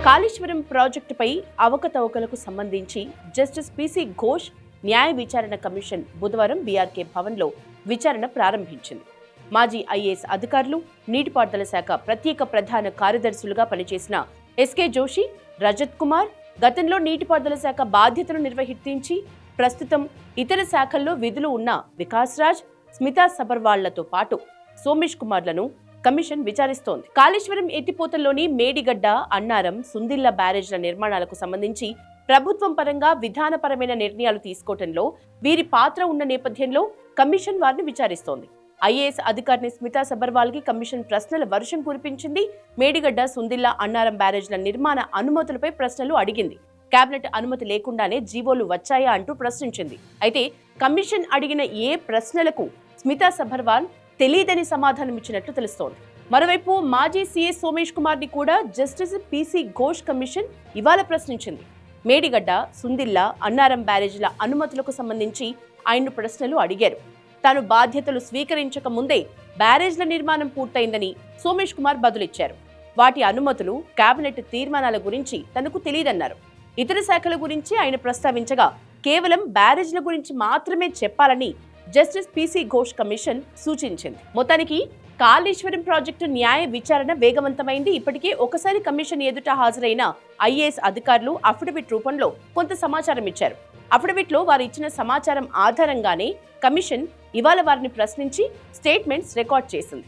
కాళేశ్వరం ప్రాజెక్టుపై అవకతవకలకు సంబంధించి justice PC Ghosh న్యాయ విచారణ కమిషన్ బుధవారం బీఆర్కే భవన్లో విచారణ ప్రారంభించింది. మాజీ ఐఏఎస్ అధికారులు, నీటిపారుదల శాఖ ప్రత్యేక ప్రధాన కార్యదర్శులుగా పనిచేసిన ఎస్కే జోషి, రజత్ కుమార్, గతంలో నీటిపారుదల శాఖ బాధ్యతలు నిర్వహించి ప్రస్తుతం ఇతర శాఖల్లో విధులు ఉన్న వికాస్ రాజ్, స్మితా సబర్వాళ్లతో పాటు సోమేష్ కుమార్లను కమిషన్ విచారిస్తోంది. కాళేశ్వరం ఎత్తిపోతల్లోని మేడిగడ్డ, అన్నారం, సుందిళ్ల బ్యారేజ్ల నిర్మాణాలకు సంబంధించి ప్రభుత్వం పరంగా విధానపరమైన నిర్ణయాలు తీసుకోవడంలో వీరి పాత్ర ఉన్న నేపథ్యంలో కమిషన్ వారిని విచారిస్తోంది. ఐఏఎస్ అధికారిని స్మితా సబర్వాల్ కి కమిషన్ ప్రశ్నల వర్షం కురిపించింది. మేడిగడ్డ, సుందిళ్ల, అన్నారం బ్యారేజ్ల నిర్మాణ అనుమతులపై ప్రశ్నలు అడిగింది. కేబినెట్ అనుమతి లేకుండానే జీవోలు వచ్చాయా అంటూ ప్రశ్నించింది. అయితే కమిషన్ అడిగిన ఏ ప్రశ్నలకు స్మితా సబర్వాల్ తెలియదని సమాధానమిచ్చినట్లు తెలుస్తోంది. మరోవైపు మాజీ సీఎస్ సోమేష్ కుమార్ ని కూడా జస్టిస్ పిసి ఘోష్ కమిషన్ ఇవాళ ప్రశ్నించింది. మేడిగడ్డ, సుందిళ్ల, అన్నారం బ్యారేజీల అనుమతులకు సంబంధించి ఆయన్ను ప్రశ్నలు అడిగారు. తాను బాధ్యతలు స్వీకరించక ముందే బ్యారేజ్ల నిర్మాణం పూర్తయిందని సోమేష్ కుమార్ బదులిచ్చారు. వాటి అనుమతులు, కేబినెట్ తీర్మానాల గురించి తనకు తెలియదన్నారు. ఇతర శాఖల గురించి ఆయన ప్రస్తావించగా కేవలం బ్యారేజ్ల గురించి మాత్రమే చెప్పాలని జస్టిస్ పిసి ఘోష్ కమిషన్ సూచించింది. మొత్తానికి కాళేశ్వరం ప్రాజెక్టు న్యాయ విచారణ వేగవంతమైంది. ఇప్పటికే ఒకసారి కమిషన్ ఎదుట హాజరైన ఐఏఎస్ అధికారులు అఫిడవిట్ రూపంలో కొంత సమాచారం ఇచ్చారు. అఫిడవిట్లో వారు ఇచ్చిన సమాచారం ఆధారంగానే కమిషన్ ఇవాళ వారిని ప్రశ్నించి స్టేట్మెంట్స్ రికార్డ్ చేసింది.